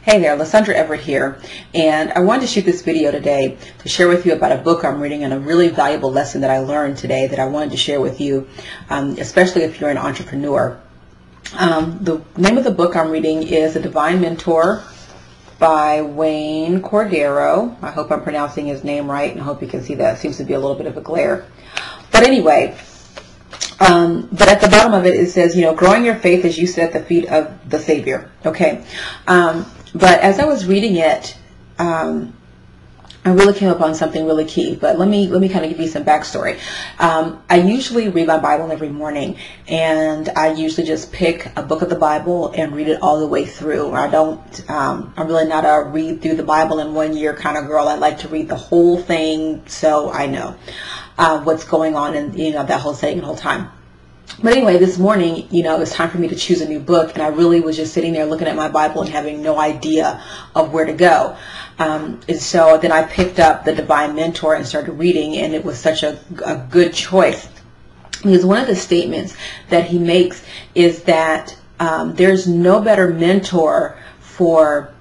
Hey there, Lysandra Everett here, and I wanted to shoot this video today to share with you about a book I'm reading and a really valuable lesson that I learned today that I wanted to share with you, especially if you're an entrepreneur. The name of the book I'm reading is The Divine Mentor by Wayne Cordeiro. I hope I'm pronouncing his name right, and I hope you can see that. It seems to be a little bit of a glare. But anyway, but at the bottom of it, it says, growing your faith as you sit at the feet of the Savior. Okay. But as I was reading it, I really came upon something really key. But let me kind of give you some backstory. I usually read my Bible every morning, and I usually just pick a book of the Bible and read it all the way through. I'm really not a read through the Bible in 1 year kind of girl. I like to read the whole thing so I know what's going on in that whole setting the whole time. But anyway, this morning, it was time for me to choose a new book, and I really was just sitting there looking at my Bible and having no idea of where to go. And so then I picked up The Divine Mentor and started reading, and it was such a good choice. Because one of the statements that he makes is that there's no better mentor for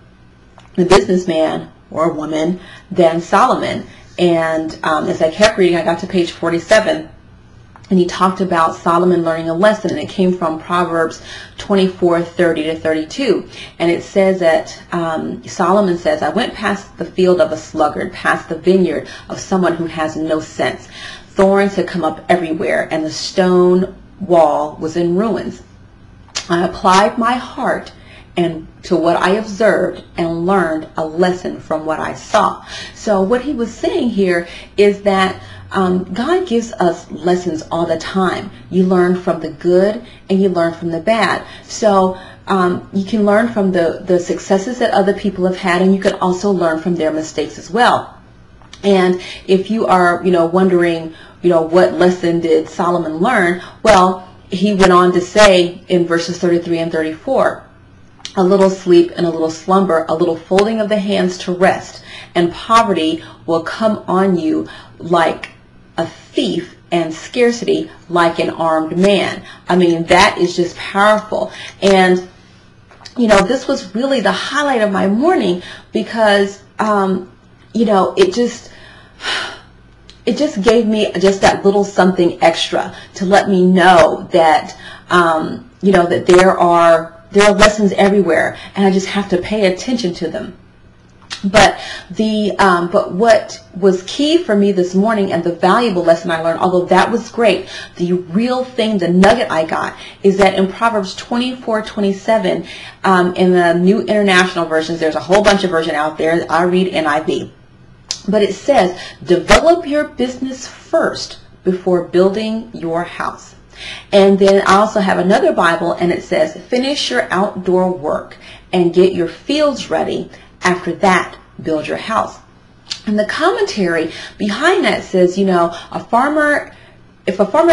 the businessman or woman than Solomon. And as I kept reading, I got to page 47. And he talked about Solomon learning a lesson, and it came from Proverbs 24:30-32. And it says that Solomon says, I went past the field of a sluggard, past the vineyard of someone who has no sense. Thorns had come up everywhere, and the stone wall was in ruins. I applied my heart and to what I observed and learned a lesson from what I saw. So what he was saying here is that God gives us lessons all the time. You learn from the good and you learn from the bad. So you can learn from the successes that other people have had, and you can also learn from their mistakes as well. And if you are, wondering, what lesson did Solomon learn? Well, he went on to say in verses 33 and 34, a little sleep and a little slumber, a little folding of the hands to rest, and poverty will come on you like a thief, and scarcity like an armed man. I mean, that is just powerful. And this was really the highlight of my morning, because it just gave me just that little something extra to let me know that that there are lessons everywhere, and I just have to pay attention to them. But what was key for me this morning, and the valuable lesson I learned, although that was great, the real thing, the nugget I got, is that in Proverbs 24:27, in the New International Versions, there's a whole bunch of versions out there. I read NIV. But it says, develop your business first before building your house. And then I also have another Bible, and it says, finish your outdoor work and get your fields ready. After that, build your house. And the commentary behind that says, if a farmer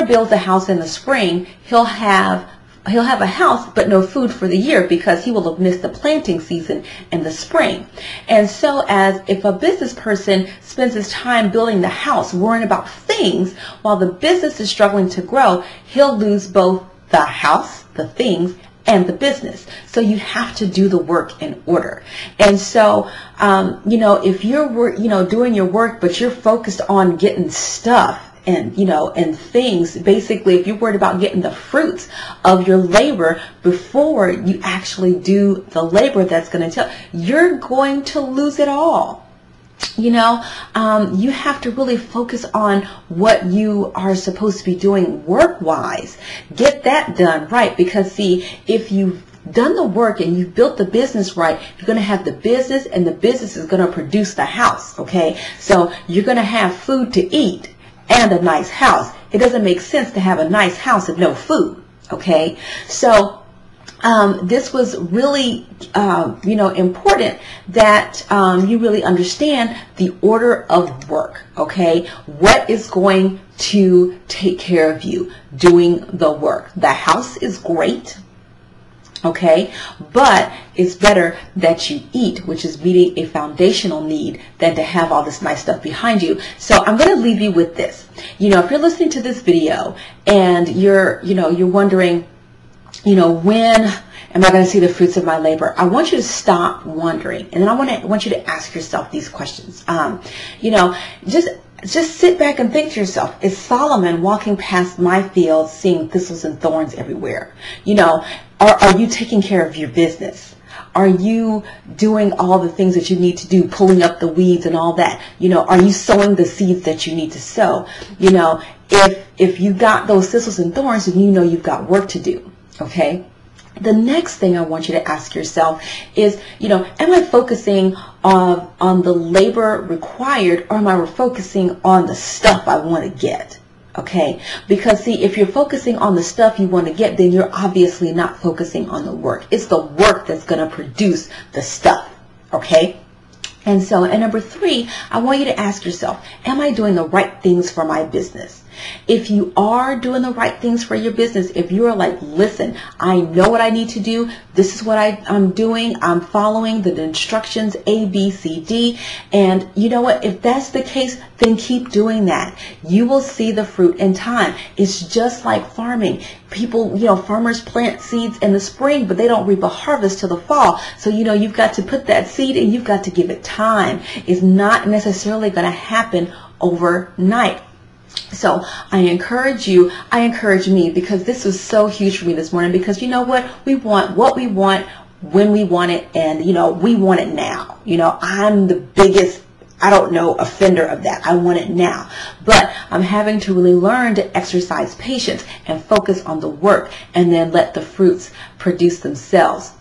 builds a house in the spring, he'll have a house but no food for the year, because he will have missed the planting season in the spring. And so as if a business person spends his time building the house, worrying about things, while the business is struggling to grow, he'll lose both the house, the things, and the business. So you have to do the work in order. And so, if you're doing your work, but you're focused on getting stuff and things, basically, if you're worried about getting the fruits of your labor before you actually do the labor that's going to tell, you're going to lose it all. You have to really focus on what you are supposed to be doing work-wise. Get that done right, because see, if you've done the work and you've built the business right, you're going to have the business, and the business is going to produce the house, okay? So you're going to have food to eat and a nice house. It doesn't make sense to have a nice house and no food, okay? So this was really, important that you really understand the order of work, okay? What is going to take care of you doing the work? The house is great, okay? But it's better that you eat, which is meeting a foundational need, than to have all this nice stuff behind you. So I'm going to leave you with this. If you're listening to this video and you're wondering, when am I going to see the fruits of my labor? I want you to stop wondering, and then I want you to ask yourself these questions. Just sit back and think to yourself, is Solomon walking past my field seeing thistles and thorns everywhere? Are you taking care of your business? Are you doing all the things that you need to do, pulling up the weeds and all that? Are you sowing the seeds that you need to sow? If you got those thistles and thorns, then you've got work to do, okay? The next thing I want you to ask yourself is, am I focusing on the labor required, or am I focusing on the stuff I want to get? Okay, because see, if you're focusing on the stuff you want to get, then you're obviously not focusing on the work. It's the work that's going to produce the stuff, okay? And number 3, I want you to ask yourself, am I doing the right things for my business? If you are doing the right things for your business, if you are like, listen, I know what I need to do. This is what I'm doing. I'm following the instructions A, B, C, D. And you know what? If that's the case, then keep doing that. You will see the fruit in time. It's just like farming. People, farmers plant seeds in the spring, but they don't reap a harvest till the fall. So, you've got to put that seed and you've got to give it time. It's not necessarily going to happen overnight. So I encourage me, because this was so huge for me this morning, because you know what we want when we want it, and we want it now. I'm the biggest offender of that. I want it now. But I'm having to really learn to exercise patience and focus on the work, and then let the fruits produce themselves.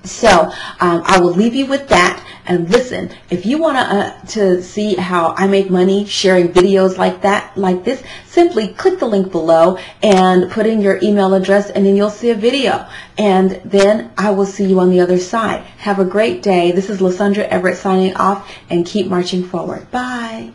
So I will leave you with that. And listen, if you want to see how I make money sharing videos like this, simply click the link below and put in your email address, and then you'll see a video. And then I will see you on the other side. Have a great day. This is Lysandra Everett signing off, and keep marching forward. Bye.